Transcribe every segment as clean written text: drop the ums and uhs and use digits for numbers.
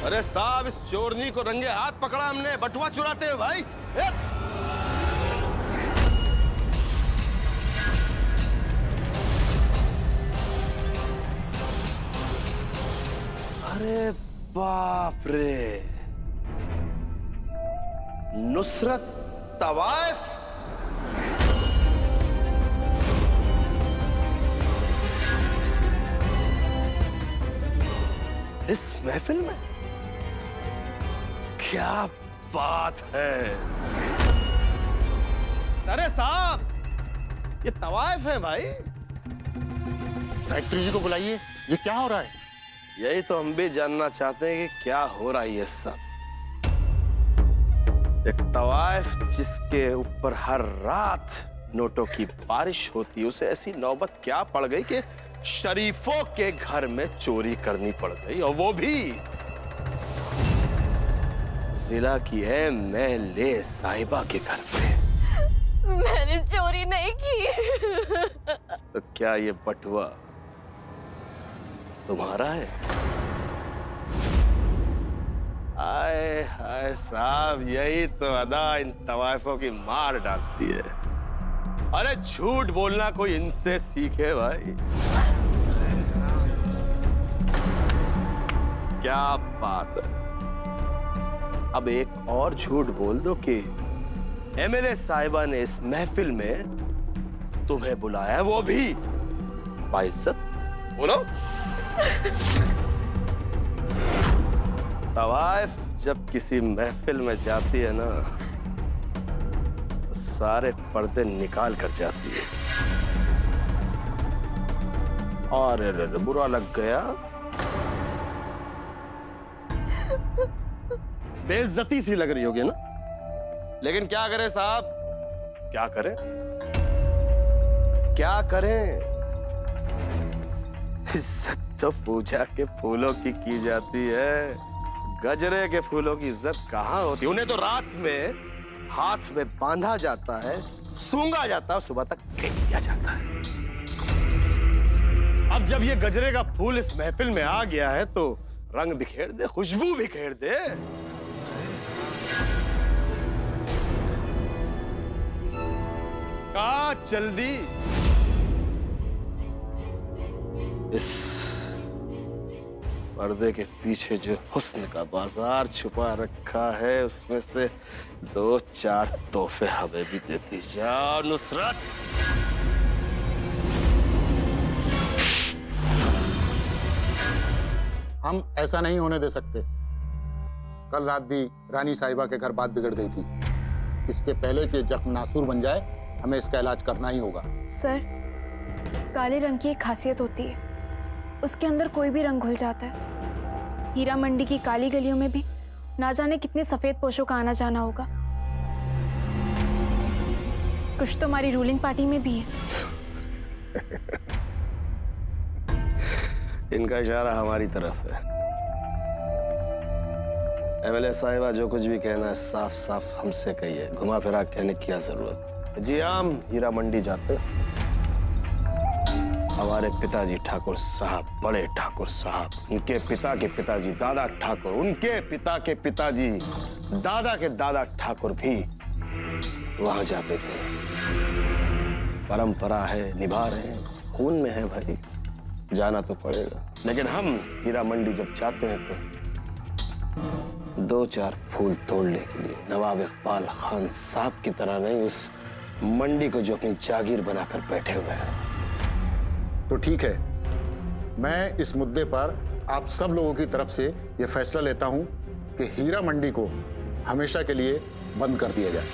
अरे साहब, इस चोरनी को रंगे हाथ पकड़ा हमने, बटुआ चुराते हुए भाई। अरे बाप रे, नुसरत तवाइफ। इस महफिल में क्या बात है। अरे साहब, ये तवाइफ है भाई। फैक्ट्री जी को बुलाइए, ये क्या हो रहा है? यही तो हम भी जानना चाहते हैं कि क्या हो रहा है ये सब। एक तवाइफ जिसके ऊपर हर रात नोटों की बारिश होती है, उसे ऐसी नौबत क्या पड़ गई कि शरीफों के घर में चोरी करनी पड़ गई, और वो भी जिला की एमएलए साहिबा के घर पे। मैंने चोरी नहीं की। तो क्या ये बटुआ तुम्हारा है? आए हाय साहब, यही तो अदा इन तवाइफों की मार डालती है। अरे झूठ बोलना कोई इनसे सीखे भाई। क्या बात है। अब एक और झूठ बोल दो कि एमएलए साहिबा ने इस महफिल में तुम्हें बुलाया, वो भी बाइज्जत। बोलो। तवाइफ जब किसी महफिल में जाती है ना, तो सारे पर्दे निकाल कर जाती है। और बुरा लग गया, बेइज्जती सी लग रही होगी ना, लेकिन क्या करें साहब, क्या करें, क्या करें। इज्जत तो पूजा के फूलों की जाती है, गजरे के फूलों की इज्जत कहाँ होती है। उन्हें तो रात में हाथ में बांधा जाता है, सूंघा जाता है, सुबह तक फेंक दिया जाता है। अब जब ये गजरे का फूल इस महफिल में आ गया है तो रंग बिखेर दे, खुशबू बिखेर दे। कहाँ चल दी। इस पर्दे के पीछे जो हुस्न का बाजार छुपा रखा है, उसमें से 2-4 तोहफे हमें भी देती जा नुसरत। हम ऐसा नहीं होने दे सकते। कल रात भी रानी साहिबा के घर बात बिगड़ गई थी। इसके पहले कि जख्म नासूर बन जाए, हमें इसका इलाज करना ही होगा। सर, काले रंग की एक खासियत होती है, उसके अंदर कोई भी रंग घुल जाता है। हीरा मंडी की काली गलियों में भी ना जाने कितने सफेद पोशों का आना जाना होगा। कुछ तो हमारी रूलिंग पार्टी में भी है। इनका इशारा हमारी तरफ है। एमएलए साहिबा, जो कुछ भी कहना है साफ साफ हमसे कहिए, घुमा फिरा कहने की क्या जरूरत। जी, हम हीरा मंडी जाते। हमारे पिताजी ठाकुर साहब, बड़े ठाकुर साहब, उनके पिता के पिताजी दादा ठाकुर, उनके पिता के पिताजी दादा के दादा ठाकुर भी वहां जाते थे। परंपरा है, निभा रहे हैं, खून में है भाई, जाना तो पड़ेगा। लेकिन हम हीरा मंडी जब जाते हैं तो 2-4 फूल तोड़ने के लिए नवाब इकबाल खान साहब की तरह नहीं, उस मंडी को जो अपनी जागीर बनाकर बैठे हुए हैं। तो ठीक है, मैं इस मुद्दे पर आप सब लोगों की तरफ से यह फैसला लेता हूं कि हीरा मंडी को हमेशा के लिए बंद कर दिया जाए।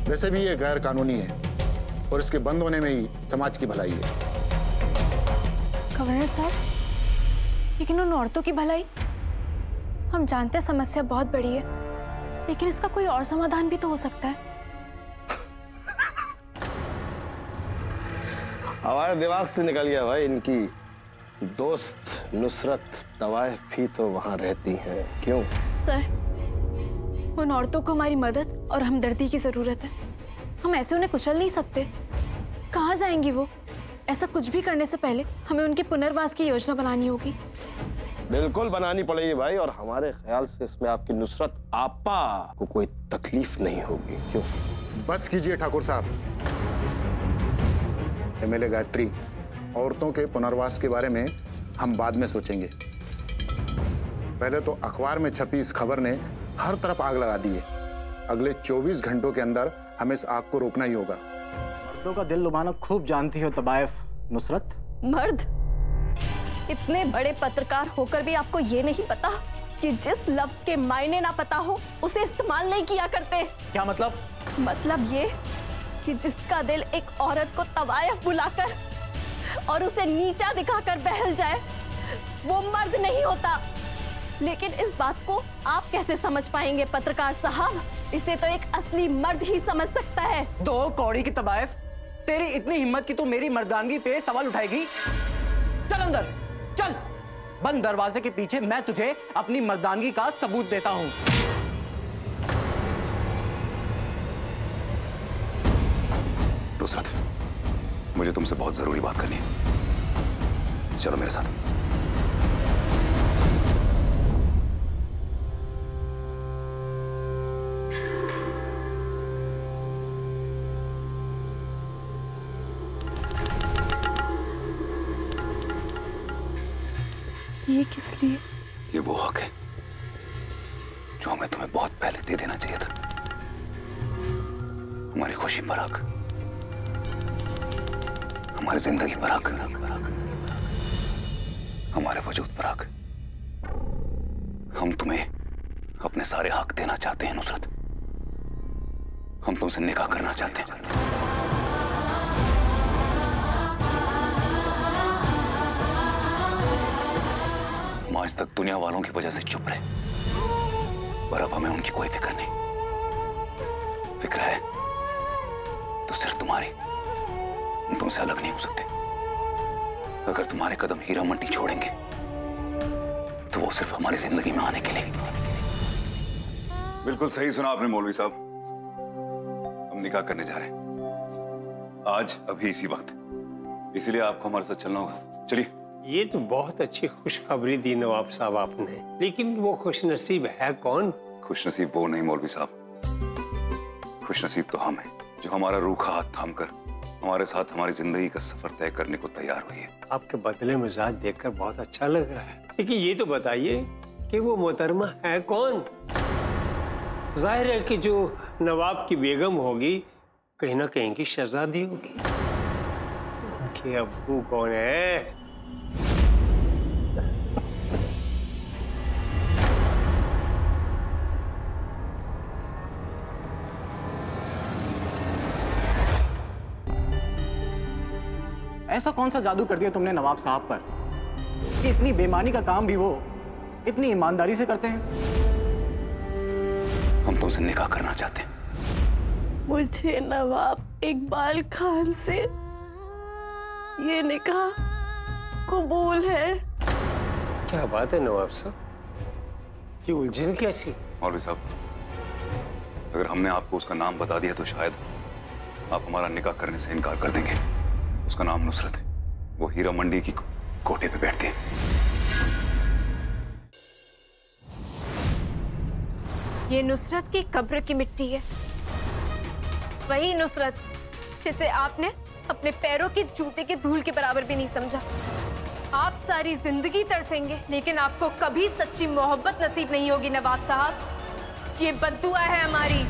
वैसे भी ये गैर कानूनी है और इसके बंद होने में ही समाज की भलाई है। गवर्नर साहब, लेकिन उन औरतों की भलाई, हम जानते हैं समस्या बहुत बड़ी है, लेकिन इसका कोई और समाधान भी तो हो सकता है। हमारे दिमाग से निकल गया भाई, इनकी दोस्त नुसरत तवाइफ भी तो वहां रहती हैं। क्यों सर, उन औरतों को हमारी मदद और हमदर्दी की जरूरत है। हम ऐसे उन्हें कुचल नहीं सकते। कहाँ जाएंगी वो? ऐसा कुछ भी करने से पहले हमें उनके पुनर्वास की योजना बनानी होगी। बिल्कुल बनानी पड़ेगी भाई, और हमारे ख्याल से इसमें आपकी नुसरत आपा को कोई तकलीफ नहीं होगी। क्यों? बस कीजिए ठाकुर साहब। एमएलए गायत्री, औरतों के पुनर्वास के बारे में हम बाद में सोचेंगे। पहले तो अखबार में छपी इस खबर ने हर तरफ आग लगा दी है। अगले 24 घंटों के अंदर हमें इस आग को रोकना ही होगा। मर्दों का दिल लुभाना खूब जानती हो तबायफ नुसरत। मर्द? इतने बड़े पत्रकार होकर भी आपको ये नहीं पता कि जिस लफ्ज के मायने ना पता हो उसे इस्तेमाल नहीं किया करते। क्या मतलब? मतलब ये कि जिसका दिल एक औरत को तवायफ बुलाकर और उसे नीचा दिखाकर बहल जाए वो मर्द नहीं होता। लेकिन इस बात को आप कैसे समझ पाएंगे पत्रकार साहब? इसे तो एक असली मर्द ही समझ सकता है। दो कौड़ी की तबायफ, तेरी इतनी हिम्मत कि तू मेरी मर्दानगी पे सवाल उठाएगी? चल अंदर चल, बंद दरवाजे के पीछे मैं तुझे अपनी मर्दानगी का सबूत देता हूं। नुसरत, मुझे तुमसे बहुत जरूरी बात करनी है, चलो मेरे साथ। ये किस लिए? ये वो हक है जो हमें तुम्हें बहुत पहले दे देना चाहिए था। हमारी खुशी पर हक, हमारी जिंदगी पर हक, हमारे वजूद पर हक। हम तुम्हें अपने सारे हक देना चाहते हैं नुसरत। हम तुमसे निकाह करना चाहते हैं। आज तक दुनिया वालों की वजह से चुप रहे, पर अब हमें उनकी कोई फिक्र नहीं। फिक्र है तो सिर्फ तुम्हारी। हम तुमसे अलग नहीं हो सकते। अगर तुम्हारे कदम हीरा मंडी छोड़ेंगे तो वो सिर्फ हमारी जिंदगी में आने के लिए। बिल्कुल सही सुना आपने मौलवी साहब। हम निकाह करने जा रहे हैं आज, अभी इसी वक्त। इसलिए आपको हमारे साथ चलना होगा। चलिए। ये तो बहुत अच्छी खुशखबरी दी नवाब साहब आपने, लेकिन वो खुशनसीब है कौन? खुशनसीब वो नहीं मौलवी साहब, खुशनसीब तो हम हैं जो हमारा रूखा हाथ थामकर हमारे साथ हमारी जिंदगी का सफर तय करने को तैयार हुई है। आपके बदले मिजाज देखकर बहुत अच्छा लग रहा है, लेकिन ये तो बताइए कि वो मोहतरमा है कौन? जाहिर है कि जो नवाब की बेगम होगी कहीं ना कहीं की शहजादी होगी। उनके अब्बू कौन है? ऐसा कौन सा जादू कर दिया तुमने नवाब साहब पर कि इतनी बेईमानी का काम भी वो इतनी ईमानदारी से करते हैं? हम तुमसे निकाह करना चाहते हैं। मुझे नवाब इकबाल खान से ये निकाह कबूल है। क्या बात है नवाब साहब, ये उलझन कैसी? मौलवी साहब, अगर हमने आपको उसका नाम बता दिया तो शायद आप हमारा निकाह करने से इनकार कर देंगे। उसका नाम नुसरत है। वो हीरा मंडी की कोठे पे बैठती है। ये नुसरत की कब्र की मिट्टी है, वही नुसरत जिसे आपने अपने पैरों के जूते के धूल के बराबर भी नहीं समझा। आप सारी जिंदगी तरसेंगे लेकिन आपको कभी सच्ची मोहब्बत नसीब नहीं होगी नवाब साहब। ये बद्दुआ है हमारी।